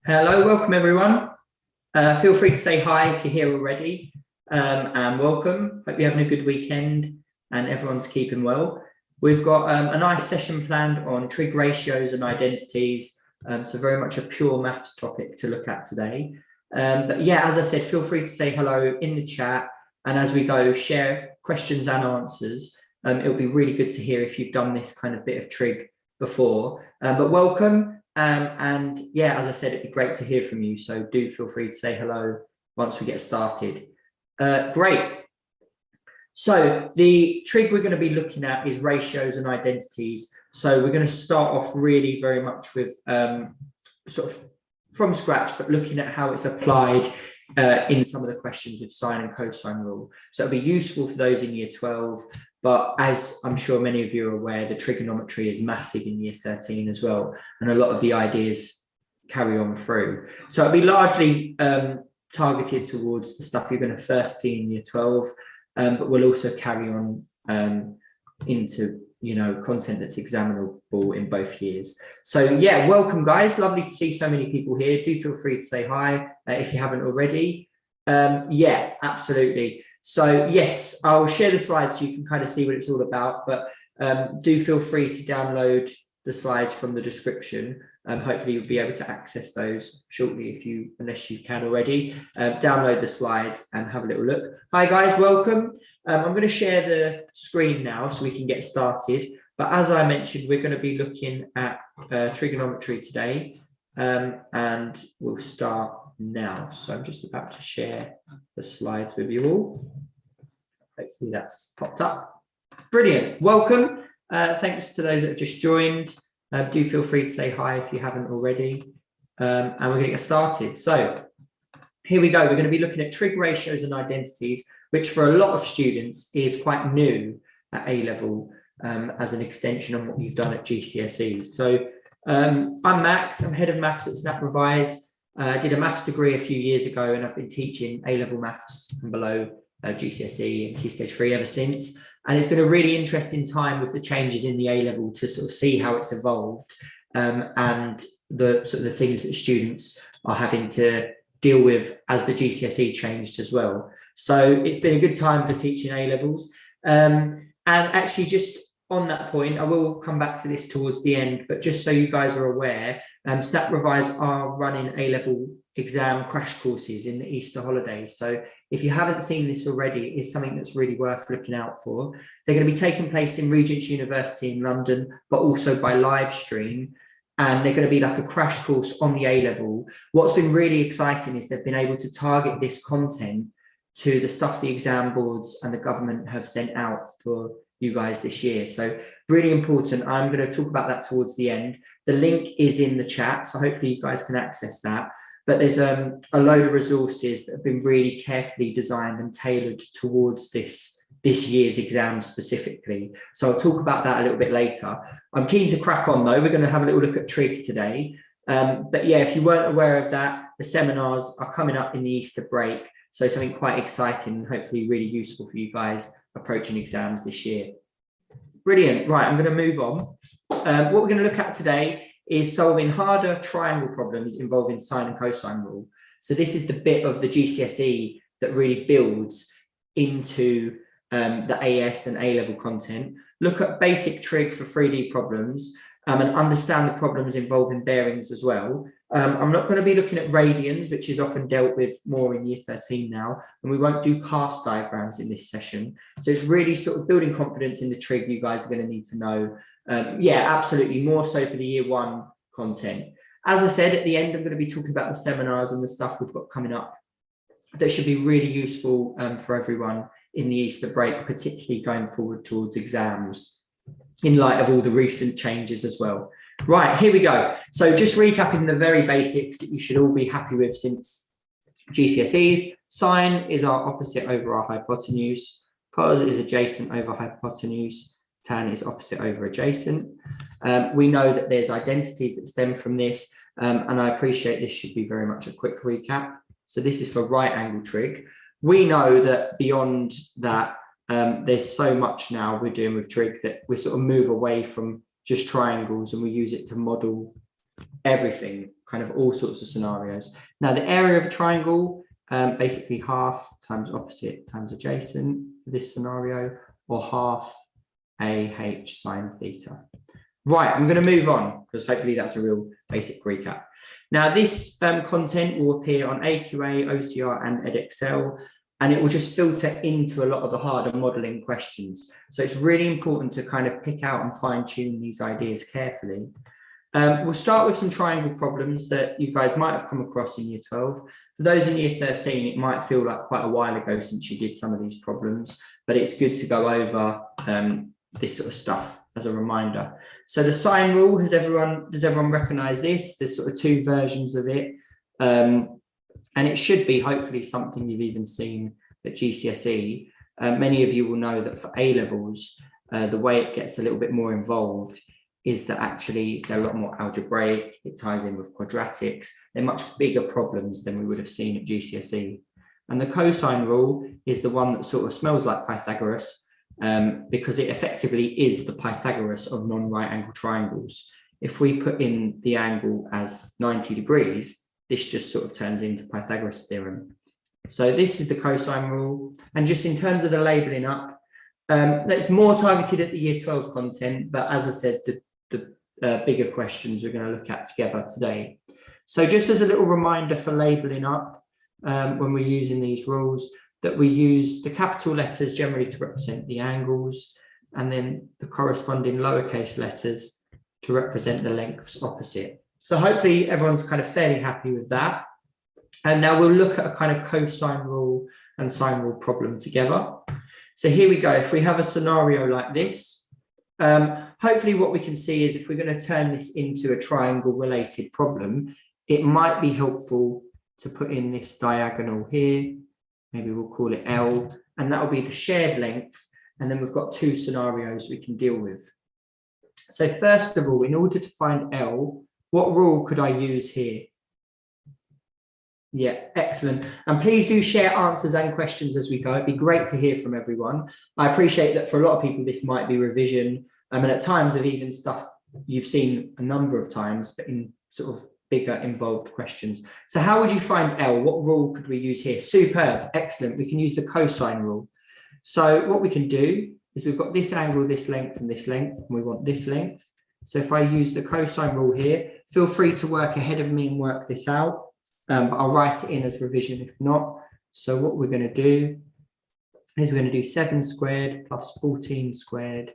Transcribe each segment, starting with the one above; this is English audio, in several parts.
Hello, welcome everyone. Feel free to say hi if you're here already, and welcome. Hope you're having a good weekend and everyone's keeping well. We've got a nice session planned on trig ratios and identities, so very much a pure maths topic to look at today. But yeah, as I said, feel free to say hello in the chat, and as we go, share questions and answers. It'll be really good to hear if you've done this kind of bit of trig before, but welcome. And yeah, as I said, it'd be great to hear from you. So do feel free to say hello once we get started. Great. So the trig we're going to be looking at is ratios and identities. So we're going to start off really very much with sort of from scratch, but looking at how it's applied in some of the questions with sine and cosine rule. So it'll be useful for those in year 12. But as I'm sure many of you are aware, the trigonometry is massive in year 13 as well. And a lot of the ideas carry on through. So it'll be largely targeted towards the stuff you're going to first see in year 12, but we'll also carry on into, content that's examinable in both years. So yeah, welcome guys. Lovely to see so many people here. Do feel free to say hi if you haven't already. Yeah, absolutely. So yes, I'll share the slides so you can kind of see what it's all about, but do feel free to download the slides from the description. Hopefully you'll be able to access those shortly unless you can already. Download the slides and have a little look. Hi guys, welcome. I'm going to share the screen now so we can get started. But as I mentioned, we're going to be looking at trigonometry today, and we'll start now. So I'm just about to share the slides with you all. Hopefully that's popped up. Brilliant. Welcome. Thanks to those that have just joined. Do feel free to say hi if you haven't already. And we're going to get started. So here we go. We're going to be looking at trig ratios and identities, which for a lot of students is quite new at A-level as an extension on what you've done at GCSEs. So I'm Max. I'm head of maths at Snap Revise. I did a maths degree a few years ago, and I've been teaching A-level maths and below GCSE and Key Stage 3 ever since. And it's been a really interesting time with the changes in the A-level to sort of see how it's evolved and the sort of the things that students are having to deal with as the GCSE changed as well. So it's been a good time for teaching A-levels. And actually just on that point, I will come back to this towards the end, but just so you guys are aware, Snap Revise are running A-level exam crash courses in the Easter holidays. So if you haven't seen this already, it's something that's really worth looking out for. They're going to be taking place in Regent's University in London, but also by live stream. And they're going to be like a crash course on the A-level. What's been really exciting is they've been able to target this content to the stuff the exam boards and the government have sent out for you guys this year. So really important. I'm going to talk about that towards the end. The link is in the chat, so hopefully you guys can access that. But there's a load of resources that have been really carefully designed and tailored towards this year's exam specifically. So I'll talk about that a little bit later. I'm keen to crack on though. We're going to have a little look at trig today. But yeah, if you weren't aware of that, the seminars are coming up in the Easter break. So something quite exciting and hopefully really useful for you guys approaching exams this year. Brilliant. Right, I'm going to move on. What we're going to look at today is solving harder triangle problems involving sine and cosine rule. So this is the bit of the GCSE that really builds into the AS and A-level content. Look at basic trig for 3D problems and understand the problems involving bearings as well. I'm not going to be looking at radians, which is often dealt with more in year 13 now, and we won't do cast diagrams in this session. So it's really sort of building confidence in the trig you guys are going to need to know. Yeah, absolutely, more so for the year 1 content. As I said, at the end, I'm going to be talking about the seminars and the stuff we've got coming up that should be really useful for everyone in the Easter break, particularly going forward towards exams in light of all the recent changes as well. Right, here we go. So just recapping the very basics that you should all be happy with since GCSEs. Sine is our opposite over our hypotenuse. Cos is adjacent over hypotenuse. Tan is opposite over adjacent. We know that there's identities that stem from this, and I appreciate this should be very much a quick recap. So this is for right angle trig. We know that beyond that, there's so much now we're doing with trig that we sort of move away from just triangles and we use it to model everything kind of all sorts of scenarios. Now, the area of a triangle, basically half times opposite times adjacent for this scenario, or half AH sine theta. Right, I'm going to move on because hopefully that's a real basic recap. Now, this content will appear on AQA, OCR, and EdXL, and it will just filter into a lot of the harder modelling questions. So it's really important to kind of pick out and fine-tune these ideas carefully. We'll start with some triangle problems that you guys might have come across in year 12. For those in year 13, it might feel like quite a while ago since you did some of these problems, but it's good to go over this sort of stuff as a reminder. So the sine rule, does everyone recognize this? There's sort of two versions of it. And it should be hopefully something you've even seen at GCSE. Many of you will know that for A levels, the way it gets a little bit more involved is that actually they're a lot more algebraic. It ties in with quadratics. They're much bigger problems than we would have seen at GCSE. And the cosine rule is the one that sort of smells like Pythagoras, because it effectively is the Pythagoras of non-right angle triangles. If we put in the angle as 90 degrees, this just sort of turns into Pythagoras theorem. So this is the cosine rule. And just in terms of the labeling up, that's more targeted at the year 12 content, but as I said, the bigger questions we're going to look at together today. So just as a little reminder for labeling up, when we're using these rules, that we use the capital letters generally to represent the angles, and then the corresponding lowercase letters to represent the lengths opposite. So hopefully everyone's kind of fairly happy with that. And now we'll look at a kind of cosine rule and sine rule problem together. So here we go. If we have a scenario like this, hopefully what we can see is if we're going to turn this into a triangle related problem, it might be helpful to put in this diagonal here. Maybe we'll call it L, and that will be the shared length. And then we've got two scenarios we can deal with. So first of all, in order to find L, what rule could I use here? Yeah, excellent. And please do share answers and questions as we go. It'd be great to hear from everyone. I appreciate that for a lot of people, this might be revision. And at times of even stuff you've seen a number of times, but in sort of bigger involved questions. So how would you find L? What rule could we use here? Superb, excellent. We can use the cosine rule. So what we can do is we've got this angle, this length, and we want this length. So if I use the cosine rule here, feel free to work ahead of me and work this out. But I'll write it in as revision if not. So what we're going to do is we're going to do 7 squared plus 14 squared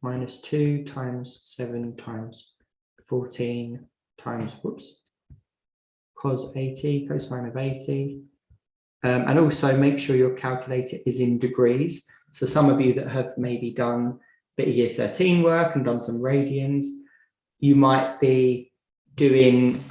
minus 2 times 7 times 14 times, cos 80, cosine of 80. And also make sure your calculator is in degrees. So some of you that have maybe done a bit of year 13 work and done some radians, you might be doing,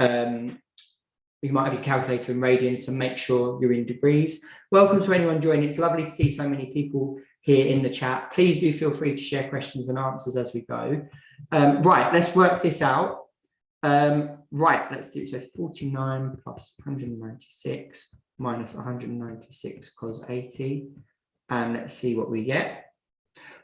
you might have your calculator in radians, so make sure you're in degrees. Welcome to anyone joining. It's lovely to see so many people here in the chat. Please do feel free to share questions and answers as we go. Right, let's work this out. Right, let's do it. So 49 plus 196 minus 196 cos 80. And let's see what we get.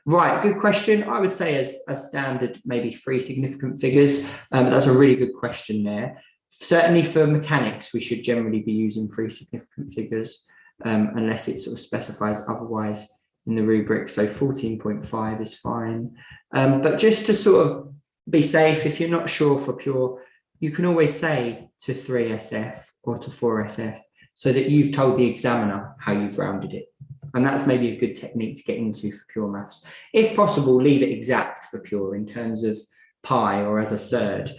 Right, good question. I would say as standard, maybe 3 significant figures. That's a really good question there. Certainly for mechanics, we should generally be using 3 significant figures, unless it sort of specifies otherwise in the rubric. So 14.5 is fine. But just to sort of be safe, if you're not sure for pure, you can always say to 3SF or to 4SF so that you've told the examiner how you've rounded it. And that's maybe a good technique to get into for pure maths. If possible, leave it exact for pure in terms of pi or as a surd.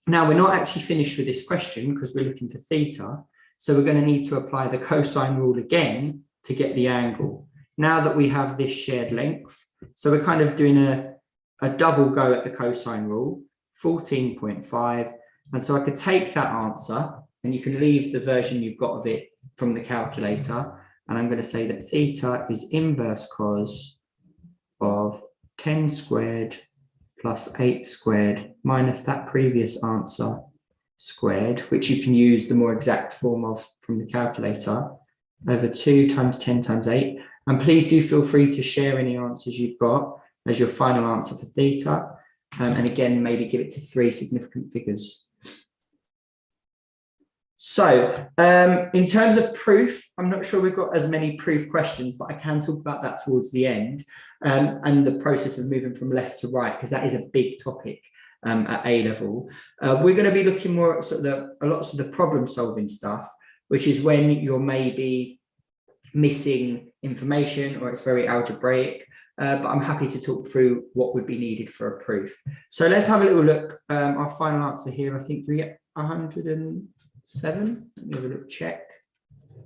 Now, we're not actually finished with this question because we're looking for theta. So we're going to need to apply the cosine rule again to get the angle. Now that we have this shared length, so we're kind of doing a double go at the cosine rule, 14.5. And so I could take that answer, and you can leave the version you've got of it from the calculator. And I'm going to say that theta is inverse cos of 10 squared plus 8 squared minus that previous answer squared, which you can use the more exact form of from the calculator, over 2 times 10 times 8. And please do feel free to share any answers you've got as your final answer for theta. And again, maybe give it to 3 significant figures. So in terms of proof, I'm not sure we've got as many proof questions, but I can talk about that towards the end, and the process of moving from left to right, because that is a big topic at A level. We're going to be looking more at sort of a lot of the problem solving stuff, which is when you're maybe missing information or it's very algebraic. But I'm happy to talk through what would be needed for a proof. So let's have a little look. Our final answer here, I think we get 107. Let me have a little check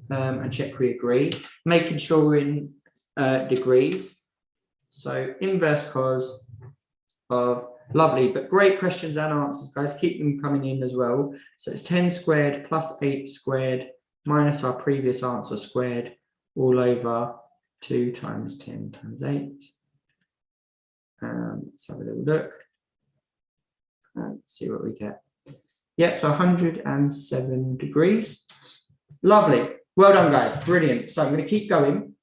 and check we agree, making sure we're in degrees. So inverse cos of, lovely, but great questions and answers, guys. Keep them coming in as well. So it's 10 squared plus 8 squared minus our previous answer squared all over 2 times 10 times 8. Let's have a little look. Let's see what we get. Yeah, so 107 degrees. Lovely. Well done, guys. Brilliant. So I'm going to keep going.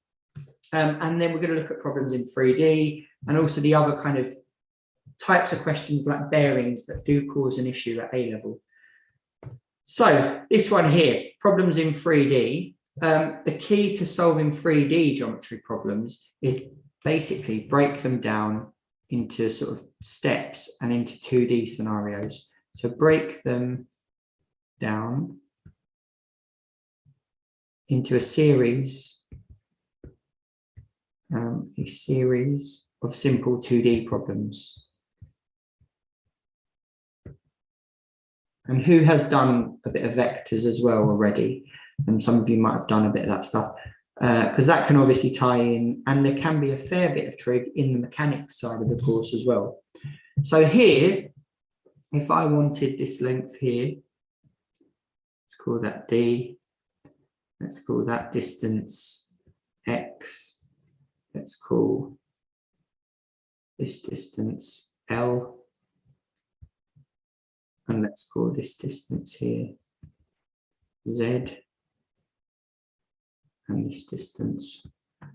And then we're going to look at problems in 3D and also the other kind of types of questions like bearings that do cause an issue at A level. So this one here, problems in 3D. The key to solving 3D geometry problems is basically break them down into sort of steps and into 2D scenarios. So break them down into a series of simple 2D problems. And who has done a bit of vectors as well already? And some of you might have done a bit of that stuff, because that can obviously tie in, and there can be a fair bit of trig in the mechanics side of the course as well. So here, if I wanted this length here, let's call that D, let's call that distance X, let's call this distance L, and let's call this distance here Z, and this distance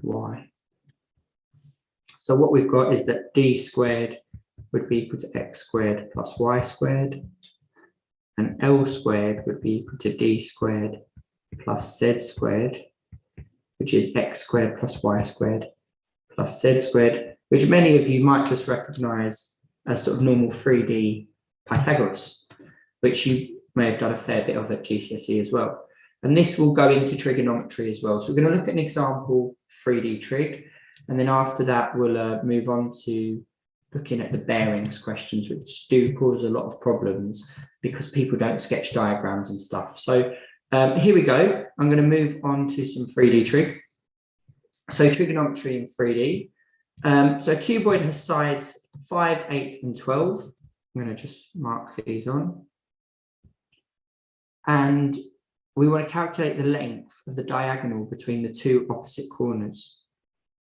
Y. So what we've got is that D squared would be equal to X squared plus Y squared, and L squared would be equal to D squared plus Z squared, which is X squared plus Y squared plus Z squared, which many of you might just recognize as sort of normal 3D Pythagoras, which you may have done a fair bit of at GCSE as well. And this will go into trigonometry as well. So we're going to look at an example 3D trig, and then after that we'll move on to looking at the bearings questions, which do cause a lot of problems because people don't sketch diagrams and stuff. So here we go. I'm going to move on to some 3D trig. So trigonometry in 3D. So a cuboid has sides 5, 8, and 12. I'm going to just mark these on. And we want to calculate the length of the diagonal between the two opposite corners.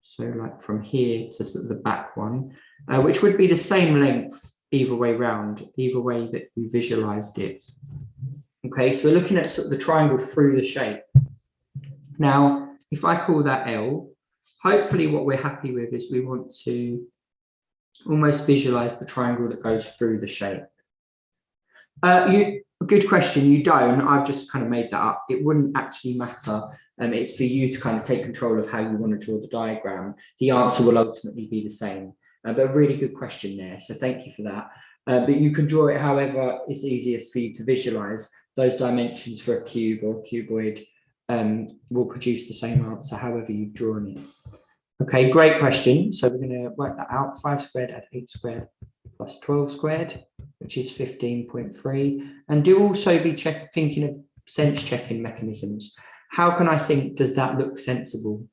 So like from here to sort of the back one, which would be the same length either way round, either way that you visualized it. Okay, so we're looking at sort of the triangle through the shape. Now, if I call that L, hopefully what we're happy with is we want to almost visualize the triangle that goes through the shape. Good question. You don't. I've just kind of made that up. It wouldn't actually matter. It's for you to kind of take control of how you want to draw the diagram. The answer will ultimately be the same. But a really good question there. So thank you for that. But you can draw it however is easiest for you to visualize. Those dimensions for a cube or a cuboid will produce the same answer however you've drawn it. Okay, great question. So we're going to work that out. 5 squared add 8 squared plus 12 squared, which is 15.3. And do also be thinking of sense checking mechanisms. How can I think, does that look sensible?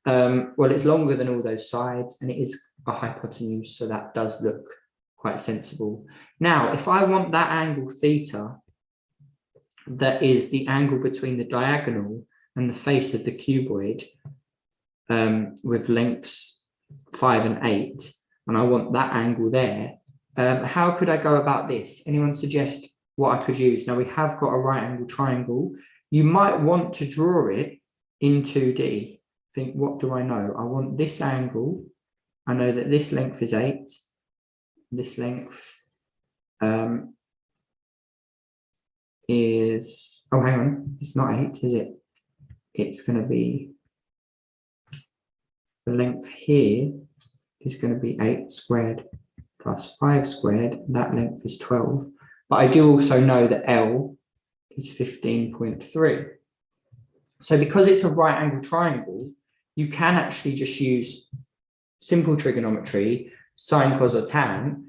Well, it's longer than all those sides and it is a hypotenuse, so that does look quite sensible. Now, if I want that angle theta, that is the angle between the diagonal and the face of the cuboid, with lengths 5 and 8, and I want that angle there, how could I go about this? Anyone suggest what I could use? Now we have got a right angle triangle. You might want to draw it in 2D. Think, what do I know? I want this angle. I know that this length is 8. This length is, oh, hang on, it's not 8, is it? It's going to be, the length here is going to be 8 squared plus 5 squared. That length is 12. But I do also know that L is 15.3. So because it's a right angle triangle, you can actually just use simple trigonometry, sine, cos, or tan,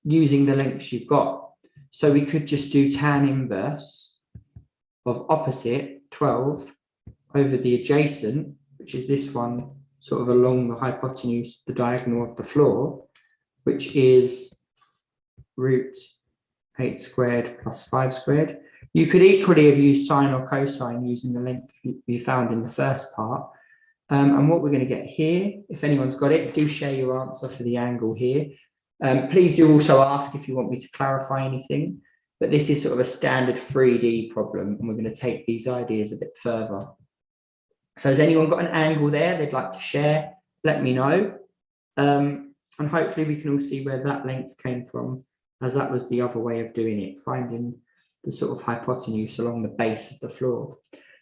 using the lengths you've got. So we could just do tan inverse of opposite 12 over the adjacent, which is this one, sort of along the hypotenuse, the diagonal of the floor, which is root 8 squared plus 5 squared. You could equally have used sine or cosine using the length you found in the first part. And what we're going to get here, if anyone's got it, do share your answer for the angle here. Please do also ask if you want me to clarify anything, but this is sort of a standard 3D problem, and we're going to take these ideas a bit further. So has anyone got an angle there they'd like to share? Let me know. And hopefully we can all see where that length came from, as that was the other way of doing it, finding the sort of hypotenuse along the base of the floor.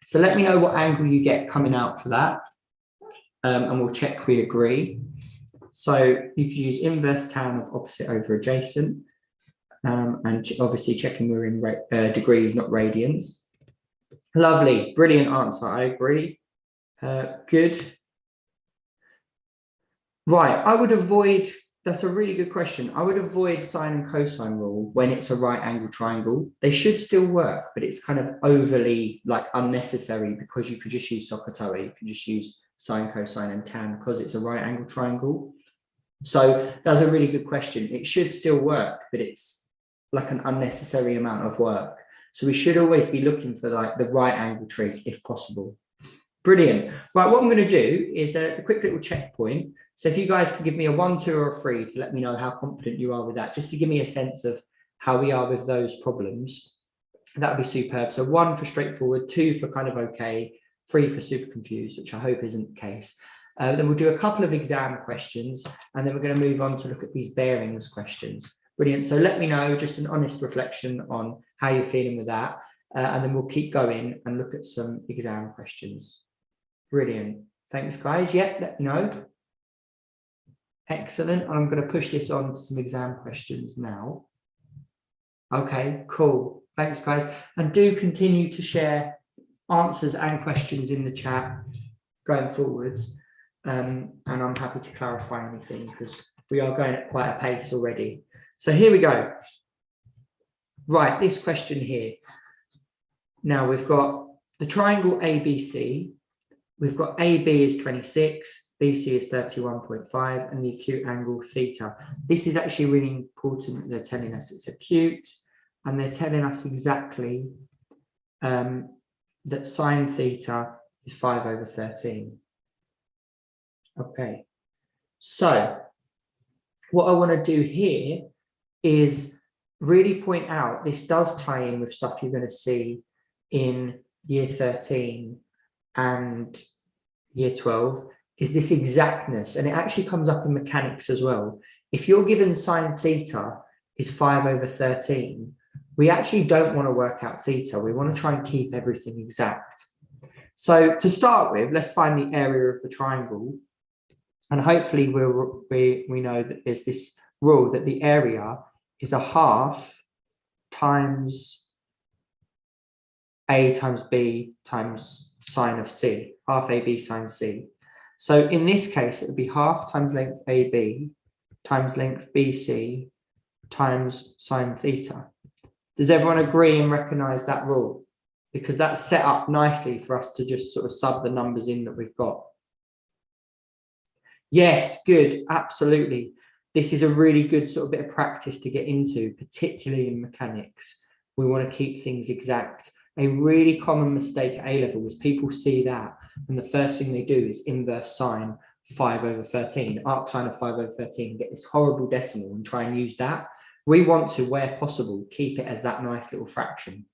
So let me know what angle you get coming out for that. And we'll check we agree. So you could use inverse tan of opposite over adjacent, and obviously checking we're in degrees, not radians. Lovely, brilliant answer, I agree. Good. Right, I would avoid, that's a really good question. I would avoid sine and cosine rule when it's a right angle triangle. They should still work, but it's kind of overly like unnecessary, because you could just use SOHCAHTOA, you can just use sine, cosine, and tan because it's a right angle triangle. So that's a really good question. It should still work, but it's like an unnecessary amount of work. So we should always be looking for like the right angle trig if possible. Brilliant. Right, what I'm going to do is a quick little checkpoint. So if you guys can give me a 1, 2, or a 3 to let me know how confident you are with that, just to give me a sense of how we are with those problems, that would be superb. So 1 for straightforward, 2 for kind of okay, 3 for super confused, which I hope isn't the case. Then we'll do a couple of exam questions, and then we're going to move on to look at these bearings questions. Brilliant. So let me know, just an honest reflection on how you're feeling with that. And then we'll keep going and look at some exam questions. Brilliant. Thanks, guys. Yeah, let me know. Excellent. I'm going to push this on to some exam questions now. Okay, cool. Thanks, guys. And do continue to share answers and questions in the chat going forwards. And I'm happy to clarify anything because we are going at quite a pace already. So here we go. Right, this question here. Now we've got the triangle ABC. We've got AB is 26, BC is 31.5, and the acute angle theta. This is actually really important. They're telling us it's acute, and they're telling us exactly that sine theta is 5 over 13. Okay, so what I want to do here is really point out, this does tie in with stuff you're going to see in year 13 and year 12, is this exactness, and it actually comes up in mechanics as well. If you're given sine theta is 5 over 13, we actually don't want to work out theta. We want to try and keep everything exact. So to start with, let's find the area of the triangle, and hopefully we know that there's this rule that the area is a half times A times B times sine of C, half AB sine C. So in this case, it would be half times length AB times length BC times sine theta. Does everyone agree and recognize that rule? Because that's set up nicely for us to just sort of sub the numbers in that we've got. Yes, good, absolutely. This is a really good sort of bit of practice to get into, particularly in mechanics. We want to keep things exact. A really common mistake at A-level is people see that, and the first thing they do is inverse sine 5 over 13, arc sine of 5 over 13, get this horrible decimal and try and use that. We want to, where possible, keep it as that nice little fraction.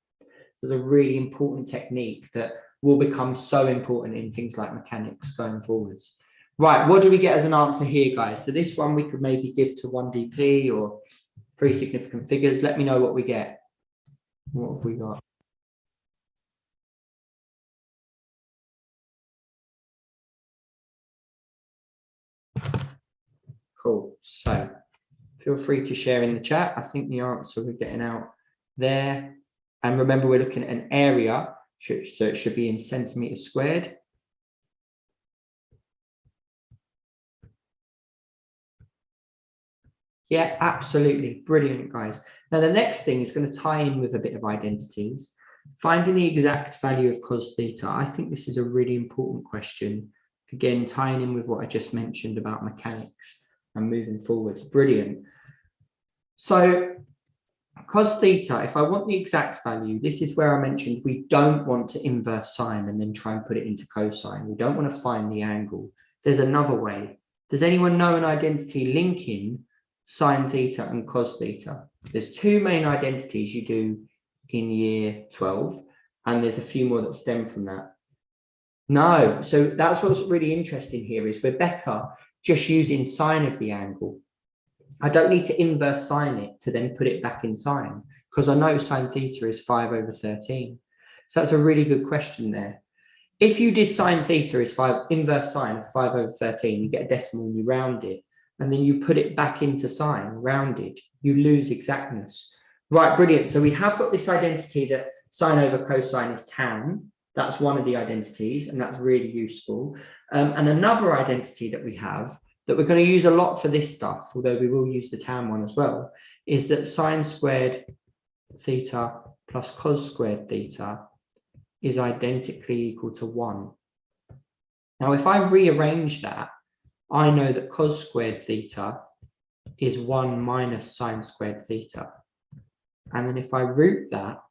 There's a really important technique that will become so important in things like mechanics going forwards. Right, what do we get as an answer here, guys? So this one we could maybe give to 1DP or 3 significant figures. Let me know what we get. What have we got? Cool. So feel free to share in the chat. I think the answer we're getting out there. And remember, we're looking at an area, so it should be in centimeters squared. Yeah, absolutely. Brilliant, guys. Now, the next thing is going to tie in with a bit of identities. Finding the exact value of cos theta. I think this is a really important question. Again, tying in with what I just mentioned about mechanics and moving forwards. Brilliant. So cos theta, if I want the exact value, this is where I mentioned we don't want to inverse sine and then try and put it into cosine. We don't want to find the angle. There's another way. Does anyone know an identity linking sine theta and cos theta? There's two main identities you do in year 12, and there's a few more that stem from that. No, so that's what's really interesting here is we're better just using sine of the angle. I don't need to inverse sine it to then put it back in sine, because I know sine theta is 5/13. So that's a really good question there. If you did sine theta is inverse sine of 5/13, you get a decimal and you round it, and then you put it back into sine, rounded, you lose exactness. Right, brilliant. So we have got this identity that sine over cosine is tan. That's one of the identities, and that's really useful. And another identity that we have that we're going to use a lot for this stuff, although we will use the tan one as well, is that sine squared theta plus cos squared theta is identically equal to 1. Now, if I rearrange that, I know that cos squared theta is 1 minus sine squared theta. And then if I root that,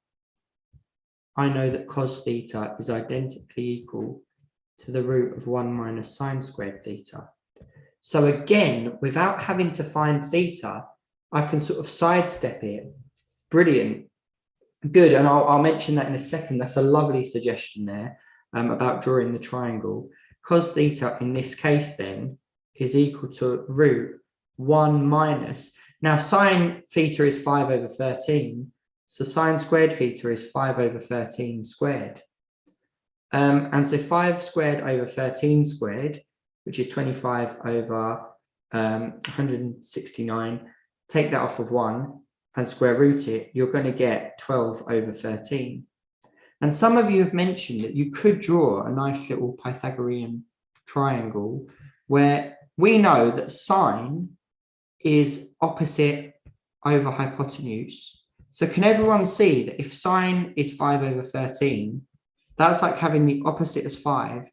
I know that cos theta is identically equal to the root of 1 minus sine squared theta. So again, without having to find theta, I can sort of sidestep it. Brilliant. Good. And I'll mention that in a second. That's a lovely suggestion there about drawing the triangle. Cos theta in this case then is equal to root 1 minus. Now sine theta is 5/13. So sine squared theta is 5/13 squared. And so 5 squared over 13 squared, which is 25 over 169, take that off of 1 and square root it, you're going to get 12/13. And some of you have mentioned that you could draw a nice little Pythagorean triangle where we know that sine is opposite over hypotenuse. So can everyone see that if sine is 5/13, that's like having the opposite as 5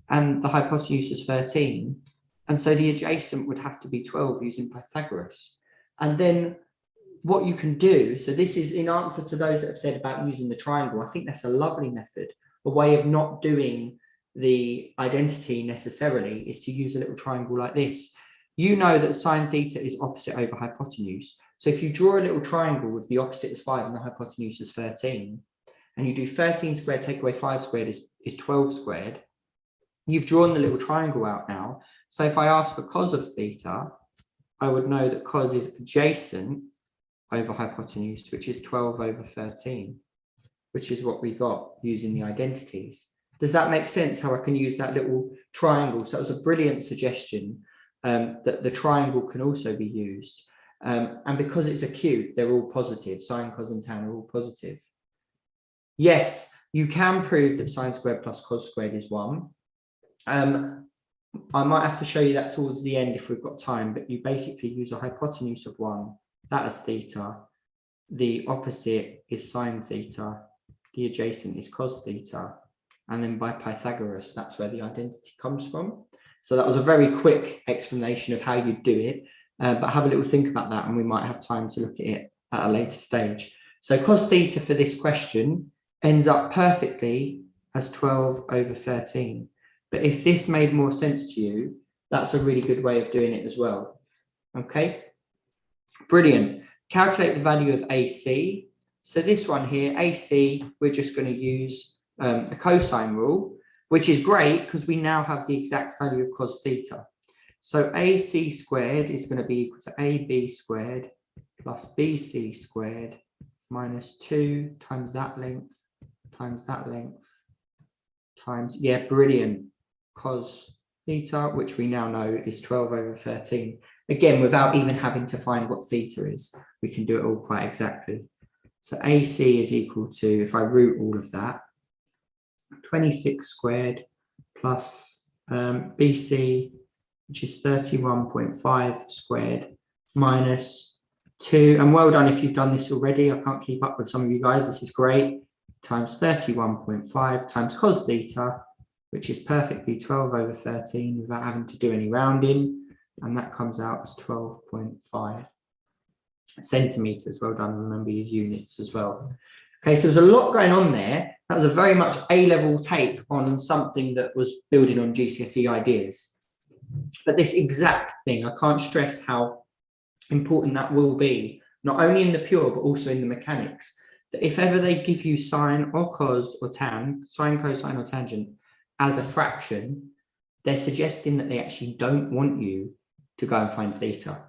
and the hypotenuse is 13. And so the adjacent would have to be 12 using Pythagoras. And then what you can do, so this is in answer to those that have said about using the triangle, I think that's a lovely method. A way of not doing the identity necessarily is to use a little triangle like this. You know that sine theta is opposite over hypotenuse. So if you draw a little triangle with the opposite as 5 and the hypotenuse is 13, and you do 13 squared take away 5 squared is 12 squared, you've drawn the little triangle out now. So if I ask for cos of theta, I would know that cos is adjacent over hypotenuse, which is 12/13, which is what we got using the identities. Does that make sense how I can use that little triangle? So that was a brilliant suggestion that the triangle can also be used. And because it's acute, they're all positive. Sine, cos, and tan are all positive. Yes, you can prove that sine squared plus cos squared is 1. I might have to show you that towards the end if we've got time, but you basically use a hypotenuse of 1. That is theta. The opposite is sine theta. The adjacent is cos theta. And then by Pythagoras, that's where the identity comes from. So that was a very quick explanation of how you do it, but have a little think about that and we might have time to look at it at a later stage. So cos theta for this question ends up perfectly as 12/13. But if this made more sense to you, that's a really good way of doing it as well. Okay, brilliant. Calculate the value of AC. So this one here, AC, we're just going to use a cosine rule, which is great because we now have the exact value of cos theta. So AC squared is going to be equal to AB squared plus BC squared minus 2 times that length times, yeah, brilliant, cos theta, which we now know is 12 over 13. Again, without even having to find what theta is, we can do it all quite exactly. So AC is equal to, if I root all of that, 26 squared plus BC, which is 31.5 squared, minus 2, and well done if you've done this already. I can't keep up with some of you guys. This is great. Times 31.5 times cos theta, which is perfectly 12 over 13 without having to do any rounding. And that comes out as 12.5 centimeters. Well done. Remember your units as well. Okay, so there's a lot going on there. That was a very much A-level take on something that was building on GCSE ideas. But this exact thing, I can't stress how important that will be, not only in the pure, but also in the mechanics. That if ever they give you sine or cos or tan, sine, cosine or tangent as a fraction, they're suggesting that they actually don't want you to go and find theta.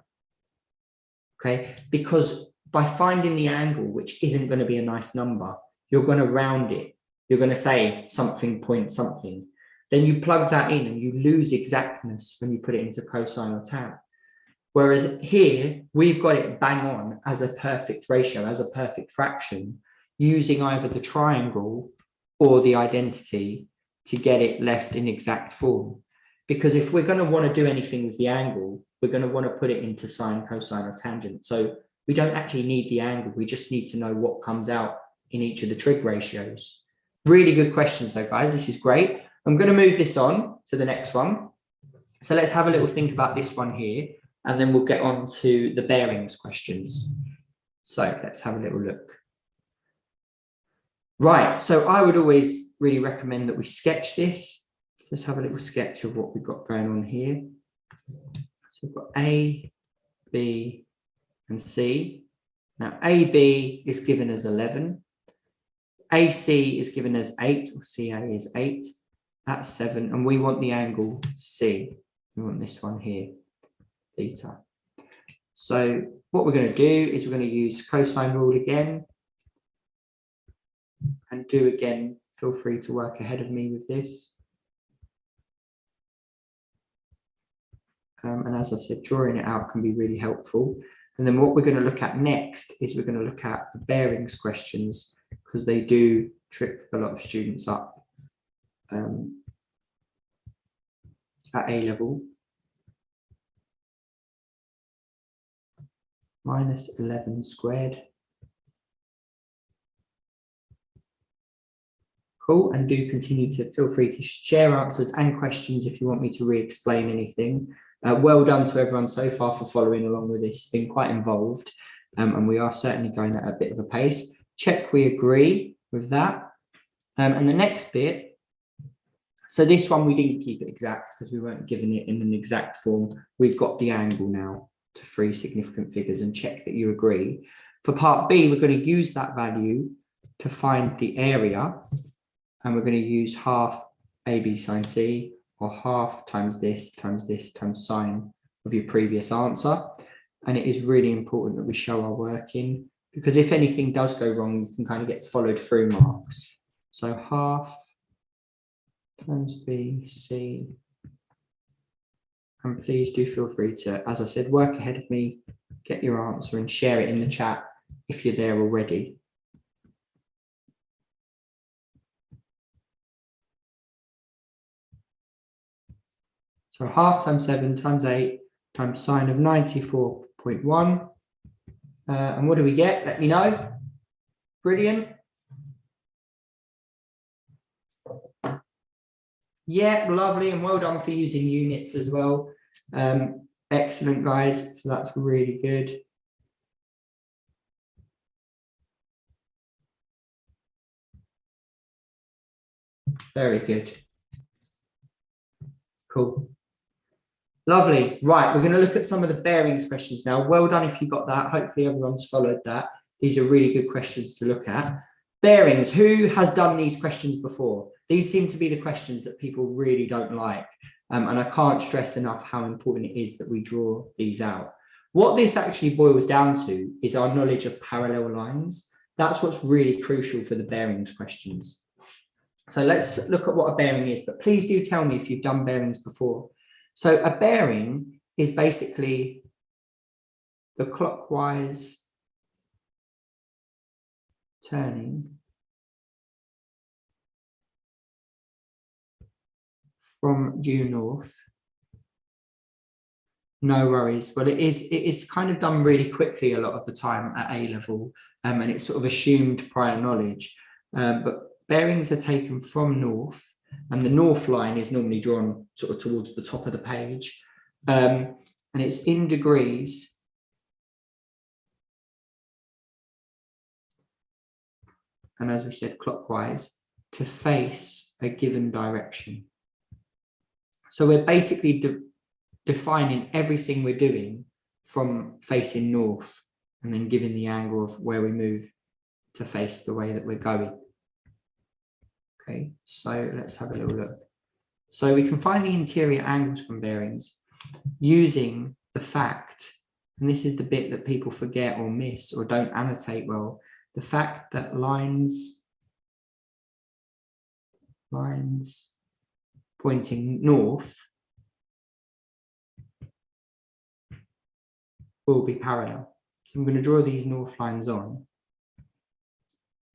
Okay, because by finding the angle, which isn't going to be a nice number, you're going to round it. You're going to say something point something. Then you plug that in and you lose exactness when you put it into cosine or tan. Whereas here, we've got it bang on as a perfect ratio, as a perfect fraction, using either the triangle or the identity to get it left in exact form. Because if we're going to want to do anything with the angle, we're going to want to put it into sine, cosine, or tangent. So we don't actually need the angle. We just need to know what comes out in each of the trig ratios. Really good questions though, guys. This is great. I'm going to move this on to the next one. So let's have a little think about this one here, and then we'll get on to the bearings questions. So let's have a little look. Right, so I would always really recommend that we sketch this. So let's have a little sketch of what we've got going on here. So we've got A, B, and C. Now AB is given as 11. AC is given as 8, or CA is 8. That's 7, and we want the angle C. We want this one here, theta. So what we're going to do is we're going to use cosine rule again. And do again, feel free to work ahead of me with this. And as I said, drawing it out can be really helpful. And then what we're going to look at next is we're going to look at the bearings questions, because they do trip a lot of students up at A level. Minus 11 squared. Cool, and do continue to feel free to share answers and questions if you want me to re-explain anything. Well done to everyone so far for following along with this. It's been quite involved, and we are certainly going at a bit of a pace. Check we agree with that. And the next bit, so this one we didn't keep it exact because we weren't given it in an exact form. We've got the angle now to 3 significant figures, and check that you agree. For part B, we're going to use that value to find the area. And we're going to use half AB sine C, or half times this times sine of your previous answer. And it is really important that we show our working, because if anything does go wrong, you can kind of get followed through marks. So half times BC. And please do feel free to, as I said, work ahead of me, get your answer and share it in the chat if you're there already. So half times 7 times 8 times sine of 94.1. And what do we get? Let me know. Brilliant. Yeah, lovely, and well done for using units as well. Excellent, guys. So that's really good. Very good. Cool. Lovely. Right, we're going to look at some of the bearings questions now. Well done if you got that. Hopefully everyone's followed that. These are really good questions to look at. Bearings, who has done these questions before? These seem to be the questions that people really don't like. And I can't stress enough how important it is that we draw these out. What this actually boils down to is our knowledge of parallel lines. That's what's really crucial for the bearings questions. So let's look at what a bearing is, but please do tell me if you've done bearings before. So a bearing is basically the clockwise turning from due north. No worries. Well, it is kind of done really quickly a lot of the time at A level, and it's sort of assumed prior knowledge. But bearings are taken from north, and the north line is normally drawn sort of towards the top of the page, and it's in degrees. And as we said, clockwise to face a given direction. So we're basically defining everything we're doing from facing north and then giving the angle of where we move to face the way that we're going. Okay, so let's have a little look. So we can find the interior angles from bearings using the fact, and this is the bit that people forget or miss or don't annotate well, the fact that lines pointing north will be parallel. So I'm going to draw these north lines on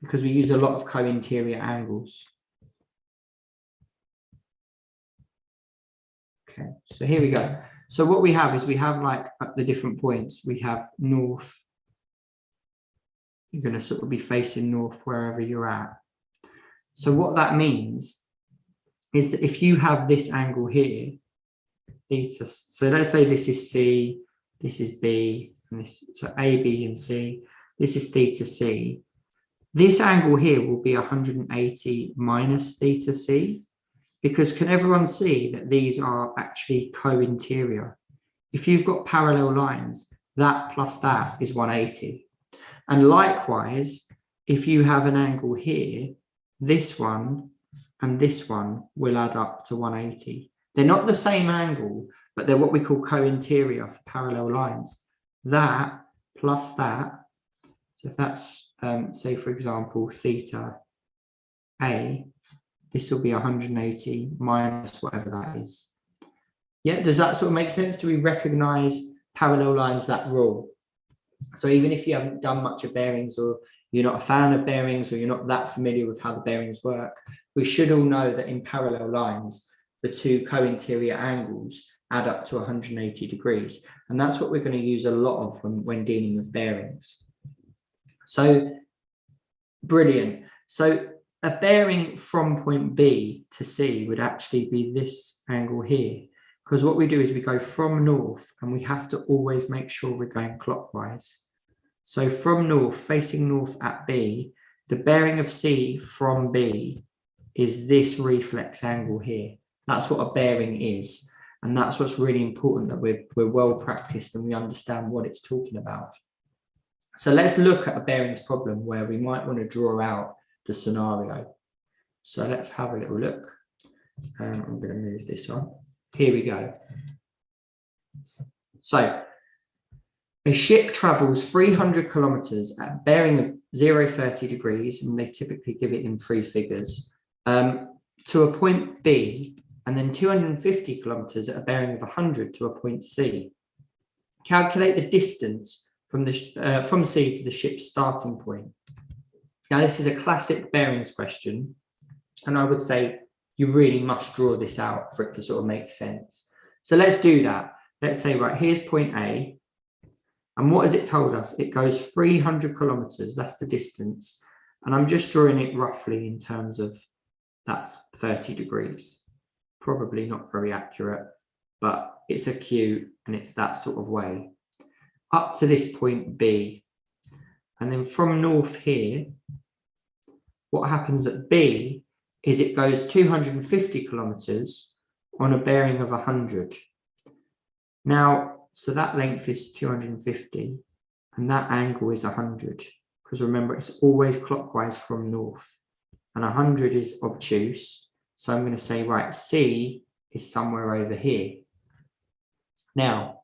because we use a lot of co-interior angles. Okay, so here we go. So what we have is we have like at the different points, we have north. You're going to sort of be facing north wherever you're at. So what that means is that if you have this angle here, theta, so let's say this is C, this is B, and this, so A, B, and C, this is theta C. This angle here will be 180 minus theta C, because can everyone see that these are actually co-interior? If you've got parallel lines, that plus that is 180. And likewise, if you have an angle here, this one and this one will add up to 180. They're not the same angle, but they're what we call co-interior for parallel lines. That plus that, so if that's, say, for example, theta A, this will be 180 minus whatever that is. Yeah, does that sort of make sense? Do we recognize parallel lines, that rule? So even if you haven't done much of bearings, or you're not a fan of bearings, or you're not that familiar with how the bearings work, we should all know that in parallel lines, the two co-interior angles add up to 180 degrees. And that's what we're going to use a lot of when dealing with bearings. So brilliant. So a bearing from point B to C would actually be this angle here. Because what we do is we go from north, and we have to always make sure we're going clockwise. So from north, facing north at B, the bearing of C from B is this reflex angle here. That's what a bearing is. And that's what's really important, that we're well practiced and we understand what it's talking about. So let's look at a bearings problem where we might want to draw out the scenario. So let's have a little look. I'm going to move this on. Here we go. So a ship travels 300 kilometers at a bearing of 0-30 degrees, and they typically give it in 3 figures, to a point B, and then 250 kilometers at a bearing of 100 to a point C. Calculate the distance from C to the ship's starting point. Now, this is a classic bearings question, and I would say you really must draw this out for it to sort of make sense. So let's do that. Let's say, right, here's point A. And what has it told us? It goes 300 kilometers. That's the distance. And I'm just drawing it roughly in terms of that's 30 degrees. Probably not very accurate, but it's acute and it's that sort of way. Up to this point B. And then from north here, what happens at B is it goes 250 kilometers on a bearing of 100. Now, so that length is 250 and that angle is 100, because remember, it's always clockwise from north, and 100 is obtuse. So I'm going to say, right, C is somewhere over here. Now,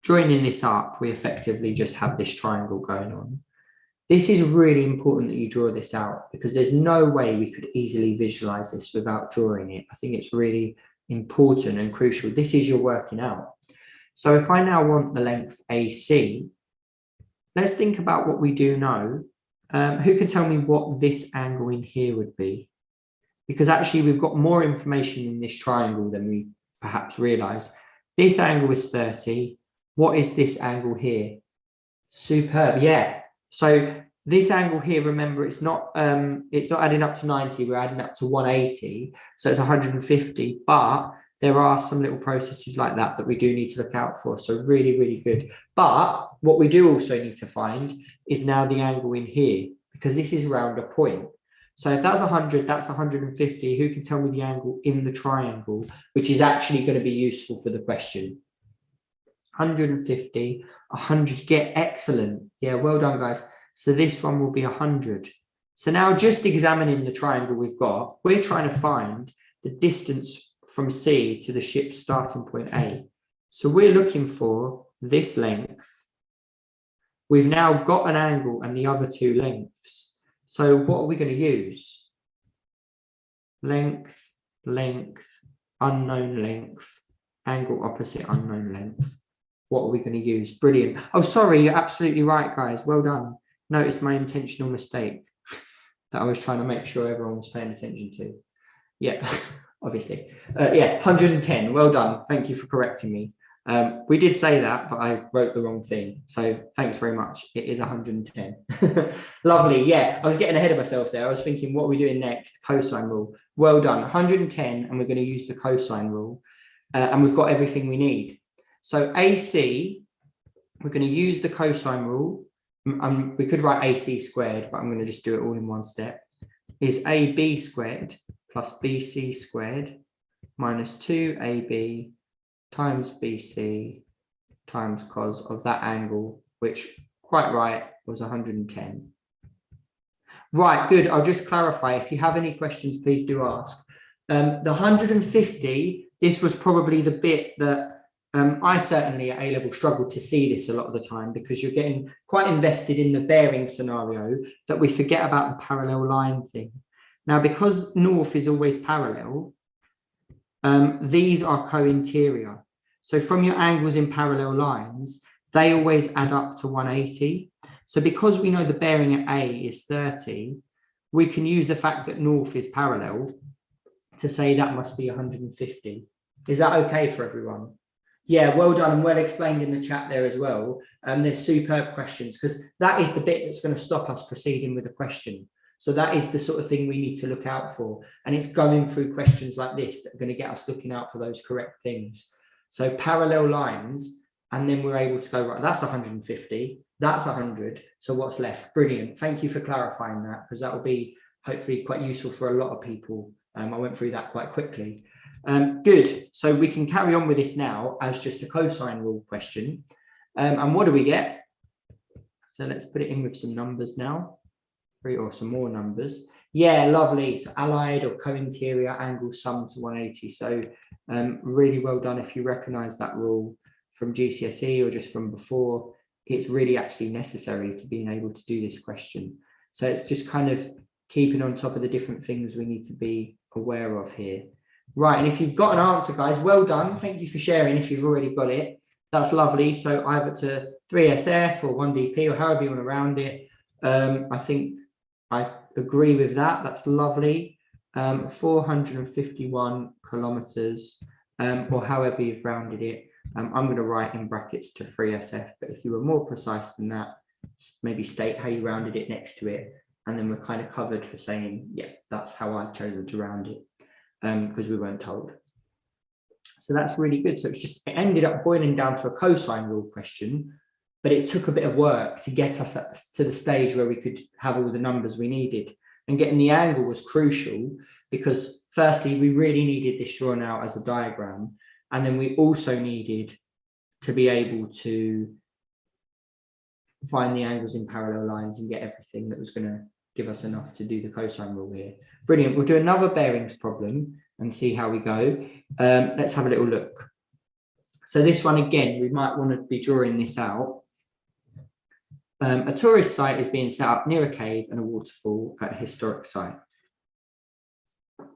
joining this up, we effectively just have this triangle going on. This is really important that you draw this out because there's no way we could easily visualize this without drawing it. I think it's really important and crucial. This is your working out. So if I now want the length AC, let's think about what we do know. Who can tell me what this angle in here would be? Because actually we've got more information in this triangle than we perhaps realize. This angle is 30. What is this angle here? Superb, yeah. So this angle here, remember, it's not adding up to 90, we're adding up to 180. So it's 150, but there are some little processes like that that we do need to look out for. So really, really good. But what we do also need to find is now the angle in here, because this is round a point. So if that's 100, that's 150. Who can tell me the angle in the triangle, which is actually going to be useful for the question? 150, 100, get excellent. Yeah, well done, guys. So this one will be 100. So now just examining the triangle we've got, we're trying to find the distance from C to the ship's starting point A. So we're looking for this length. We've now got an angle and the other two lengths. So what are we going to use? Length, length, unknown length, angle opposite unknown length. What are we going to use? Brilliant. Oh, sorry, you're absolutely right, guys. Well done. Notice my intentional mistake that I was trying to make sure everyone was paying attention to. Yeah, obviously. Yeah, 110. Well done. Thank you for correcting me. We did say that, but I wrote the wrong thing. So thanks very much. It is 110. Lovely. Yeah, I was getting ahead of myself there. I was thinking, what are we doing next? Cosine rule. Well done. 110, and we're going to use the cosine rule. And we've got everything we need. So AC, we're going to use the cosine rule. We could write AC squared, but I'm going to just do it all in one step. Is AB squared plus BC squared minus 2AB times BC times cos of that angle, which, quite right, was 110. Right, good. I'll just clarify. If you have any questions, please do ask. The 150, this was probably the bit that I certainly at A-level struggled to see this a lot of the time, because you're getting quite invested in the bearing scenario that we forget about the parallel line thing. Now, because north is always parallel, these are co-interior. So from your angles in parallel lines, they always add up to 180. So because we know the bearing at A is 30, we can use the fact that north is parallel to say that must be 150. Is that okay for everyone? Yeah, well done and well explained in the chat there as well. There's superb questions, because that is the bit that's going to stop us proceeding with the question. So that is the sort of thing we need to look out for. And it's going through questions like this that are going to get us looking out for those correct things. So parallel lines, and then we're able to go, right, that's 150, that's 100. So what's left? Brilliant. Thank you for clarifying that, because that will be hopefully quite useful for a lot of people. I went through that quite quickly. Good. So we can carry on with this now as just a cosine rule question. And what do we get? So let's put it in with some numbers now, or some more numbers. Yeah, lovely. So allied or co-interior angle sum to 180. So really well done. If you recognize that rule from GCSE or just from before, it's really actually necessary to being able to do this question. So it's just kind of keeping on top of the different things we need to be aware of here. Right, and if you've got an answer, guys, well done. Thank you for sharing if you've already got it. That's lovely. So either to 3SF or 1DP or however you want to round it. I think I agree with that. That's lovely. 451 kilometers, or however you've rounded it. I'm going to write in brackets to 3SF, but if you were more precise than that, maybe state how you rounded it next to it. And then we're kind of covered for saying, yeah, that's how I've chosen to round it. Because we weren't told. So that's really good. So it ended up boiling down to a cosine rule question, but it took a bit of work to get us to the stage where we could have all the numbers we needed. And getting the angle was crucial, because firstly, we really needed this drawn out as a diagram. And then we also needed to be able to find the angles in parallel lines and get everything that was going to give us enough to do the cosine rule here. Brilliant. We'll do another bearings problem and see how we go. Let's have a little look. So this one, again, we might want to be drawing this out. A tourist site is being set up near a cave and a waterfall at a historic site.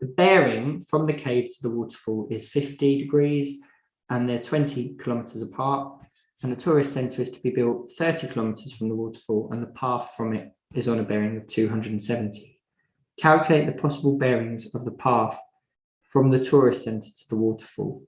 The bearing from the cave to the waterfall is 50 degrees and they're 20 kilometers apart. And the tourist centre is to be built 30 kilometers from the waterfall and the path from it is on a bearing of 270. Calculate the possible bearings of the path from the tourist centre to the waterfall.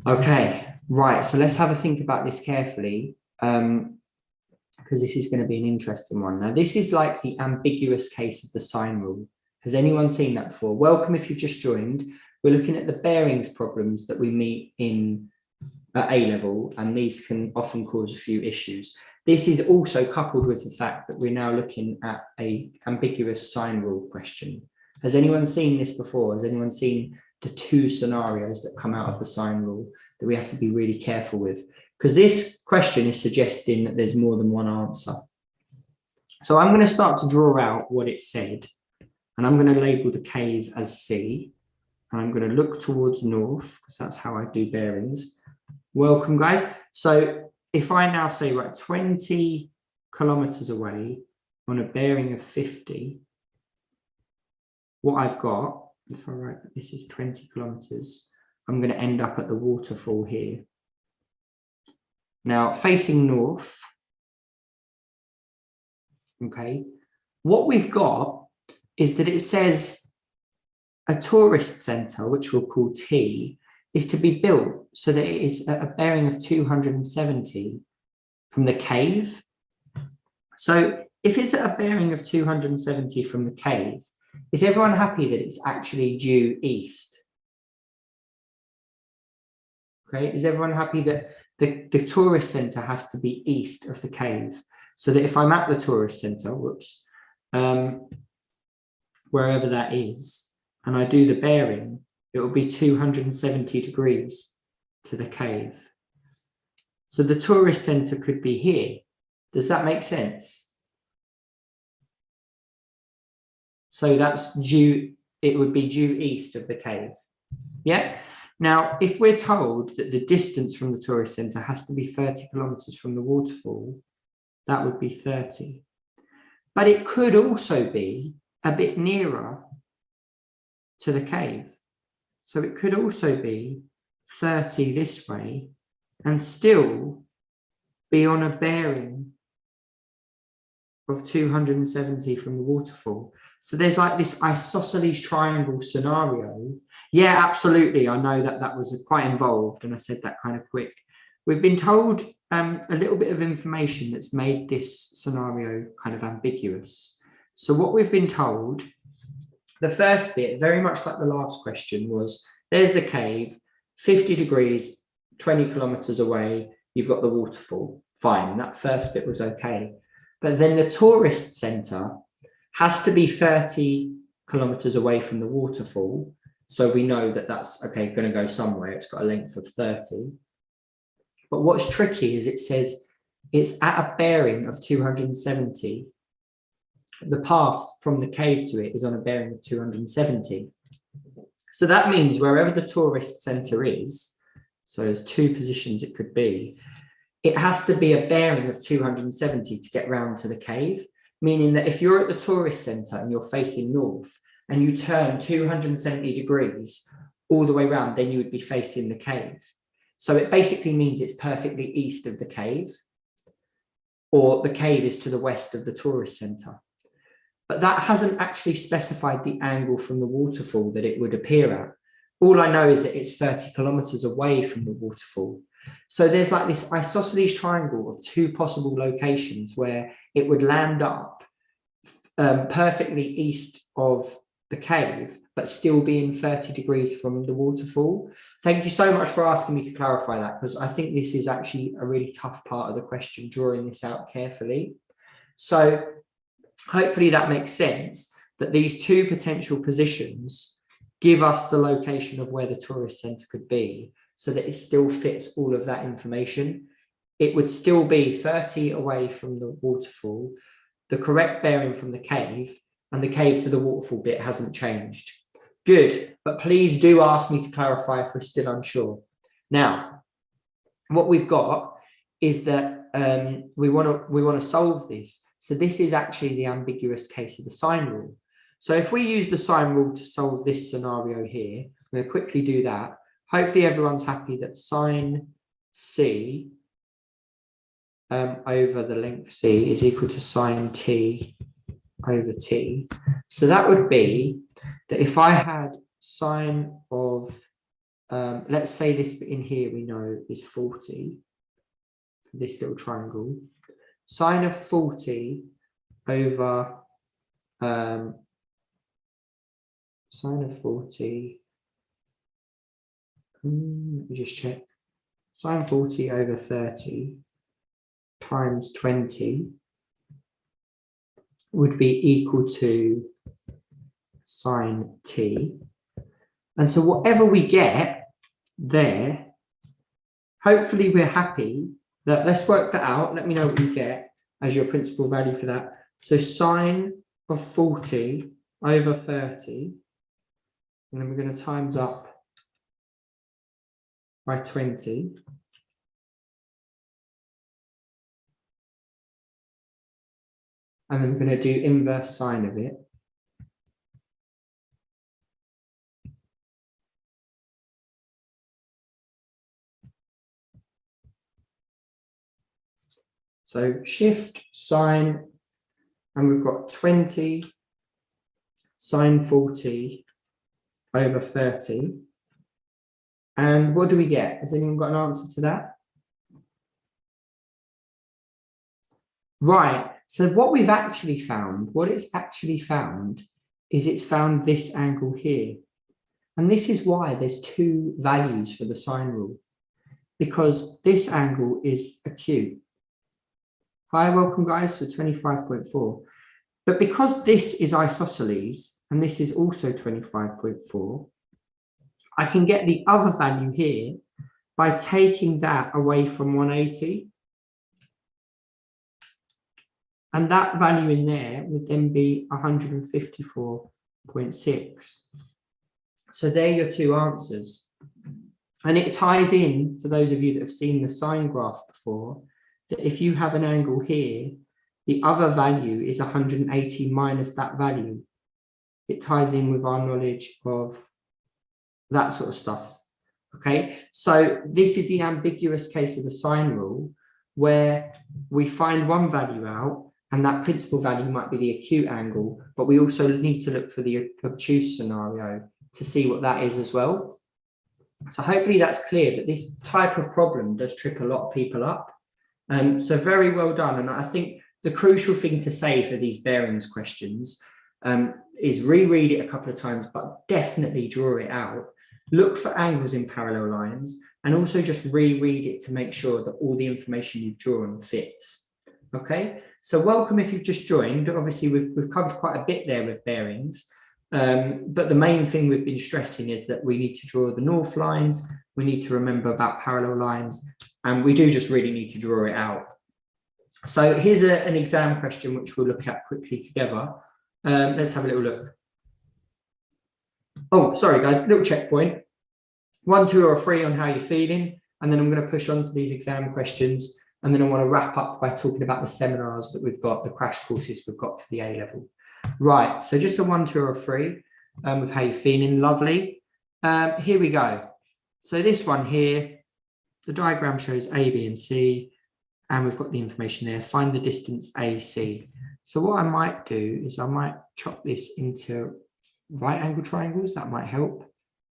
Okay, right, so let's have a think about this carefully, because this is going to be an interesting one. Now, this is like the ambiguous case of the sine rule. Has anyone seen that before? Welcome if you've just joined. We're looking at the bearings problems that we meet in at A-level, and these can often cause a few issues. This is also coupled with the fact that we're now looking at an ambiguous sine rule question. Has anyone seen this before? Has anyone seen the two scenarios that come out of the sine rule that we have to be really careful with? Because this question is suggesting that there's more than one answer. So I'm going to start to draw out what it said, and I'm going to label the cave as C, and I'm going to look towards north, because that's how I do bearings. Welcome, guys. So if I now say, right, 20 kilometers away on a bearing of 50, what I've got, if I write that this is 20 kilometers, I'm going to end up at the waterfall here. Now, facing north, okay, what we've got is that it says a tourist centre, which we'll call T, is to be built so that it is at a bearing of 270 from the cave. So if it's at a bearing of 270 from the cave, is everyone happy that it's actually due east? Okay, is everyone happy that the tourist centre has to be east of the cave? So that if I'm at the tourist centre, whoops, wherever that is, and I do the bearing, it will be 270 degrees to the cave. So the tourist centre could be here. Does that make sense? So that's due, it would be due east of the cave. Yeah. Now, if we're told that the distance from the tourist centre has to be 30 kilometers from the waterfall, that would be 30. But it could also be a bit nearer to the cave. So it could also be 30 this way and still be on a bearing of 270 from the waterfall. So there's like this isosceles triangle scenario. Yeah, absolutely. I know that that was quite involved and I said that kind of quick. We've been told a little bit of information that's made this scenario kind of ambiguous. So what we've been told, the first bit, very much like the last question, was there's the cave, 50 degrees, 20 kilometers away, you've got the waterfall. Fine, that first bit was okay. But then the tourist centre has to be 30 kilometers away from the waterfall. So we know that that's, okay, going to go somewhere. It's got a length of 30. But what's tricky is it says it's at a bearing of 270. The path from the cave to it is on a bearing of 270. So that means wherever the tourist centre is, so there's two positions it could be, it has to be a bearing of 270 to get round to the cave, meaning that if you're at the tourist centre and you're facing north and you turn 270 degrees all the way around, then you would be facing the cave. So it basically means it's perfectly east of the cave, or the cave is to the west of the tourist centre. But that hasn't actually specified the angle from the waterfall that it would appear at. All I know is that it's 30 kilometers away from the waterfall. So there's like this isosceles triangle of two possible locations where it would land up perfectly east of the cave, but still being 30 degrees from the waterfall. Thank you so much for asking me to clarify that, because I think this is actually a really tough part of the question, drawing this out carefully. So hopefully that makes sense, that these two potential positions give us the location of where the tourist centre could be, so that it still fits all of that information. It would still be 30 away from the waterfall, the correct bearing from the cave, and the cave to the waterfall bit hasn't changed. Good, but please do ask me to clarify if we're still unsure. Now, what we've got is that we want to solve this. So this is actually the ambiguous case of the sine rule. So if we use the sine rule to solve this scenario here, I'm going to quickly do that. Hopefully everyone's happy that sine c over the length c is equal to sine t over t. So that would be that if I had sine of, let's say this bit in here we know is 40 for this little triangle, sine of 40 over sine of 40, let me just check, sine 40 over 30 times 20 would be equal to sine t. And so whatever we get there, hopefully we're happy that, let's work that out. Let me know what you get as your principal value for that. So sine of 40 over 30, and then we're going to times up by 20. And then we're going to do inverse sine of it. So shift sine, and we've got 20 sine 40 over 30. And what do we get? Has anyone got an answer to that? Right. So what we've actually found, what it's actually found is it's found this angle here. And this is why there's two values for the sine rule, because this angle is acute. Hi, welcome guys, so 25.4. But because this is isosceles and this is also 25.4, I can get the other value here by taking that away from 180. And that value in there would then be 154.6. So there are your two answers. And it ties in, for those of you that have seen the sine graph before, that if you have an angle here, the other value is 180 minus that value. It ties in with our knowledge of that sort of stuff. Okay, so this is the ambiguous case of the sine rule, where we find one value out, and that principal value might be the acute angle, but we also need to look for the obtuse scenario to see what that is as well. So hopefully that's clear, but this type of problem does trip a lot of people up. So very well done. And I think the crucial thing to say for these bearings questions is reread it a couple of times, but definitely draw it out. Look for angles in parallel lines, and also just reread it to make sure that all the information you've drawn fits. Okay, so welcome if you've just joined. Obviously, we've covered quite a bit there with bearings, but the main thing we've been stressing is that we need to draw the north lines, we need to remember about parallel lines, and we do just really need to draw it out. So here's an exam question which we'll look at quickly together. Let's have a little look. Oh, sorry guys, little checkpoint. 1, 2, or 3 on how you're feeling, and then I'm going to push on to these exam questions, and then I want to wrap up by talking about the seminars that we've got, the crash courses we've got for the A level. Right, so just a 1, 2, or 3 with how you're feeling. Lovely. Here we go. So this one here, the diagram shows A, B, and C, and we've got the information there. Find the distance AC. So what I might do is I might chop this into right angle triangles. That might help,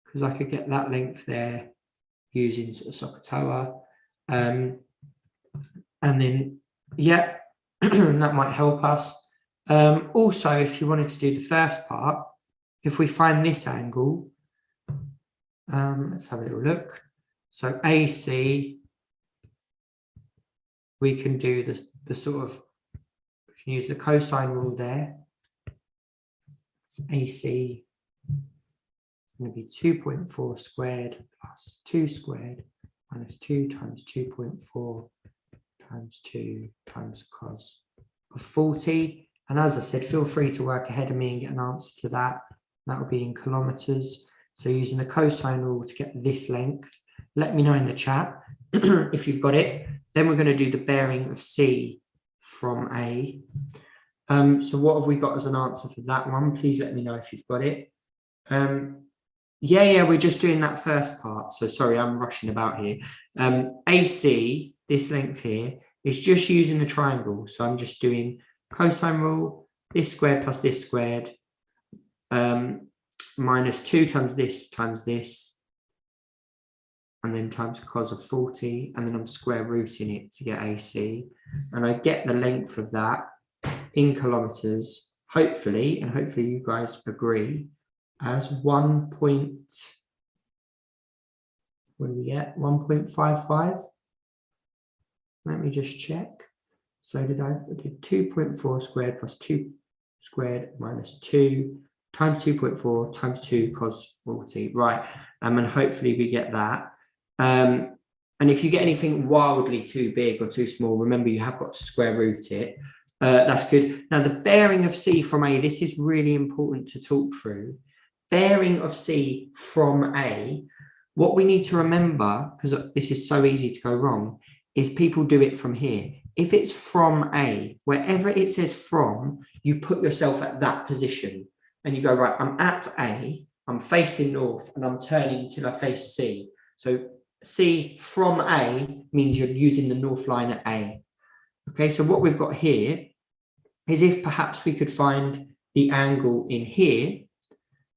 because I could get that length there using sort of SOHCAHTOA. And then, yeah, that might help us. Also, if you wanted to do the first part, if we find this angle, let's have a little look. So AC, we can do the sort of, we can use the cosine rule there. So AC is going to be 2.4 squared plus 2 squared minus 2 times 2.4 times 2 times cos of 40. And as I said, feel free to work ahead of me and get an answer to that. That will be in kilometers. So using the cosine rule to get this length, let me know in the chat if you've got it. Then we're going to do the bearing of C from A. So what have we got as an answer for that one? Please let me know if you've got it. Yeah, we're just doing that first part. So sorry, I'm rushing about here. AC, this length here, is just using the triangle. So I'm just doing cosine rule, this squared plus this squared, minus 2 times this, and then times cos of 40, and then I'm square rooting it to get AC. And I get the length of that in kilometers, hopefully, and hopefully you guys agree, as 1.55. Let me just check. So I did 2.4 squared plus 2 squared minus 2 times 2.4 times 2 cos 40. Right, and hopefully we get that. And if you get anything wildly too big or too small, remember you have got to square root it. That's good. Now the bearing of C from A, this is really important to talk through. Bearing of C from A, what we need to remember, because this is so easy to go wrong, is people do it from here. If it's from A, wherever it says from, you put yourself at that position and you go, right, I'm at A, I'm facing north and I'm turning until I face C. So C from A means you're using the north line at A. Okay, so what we've got here is if perhaps we could find the angle in here,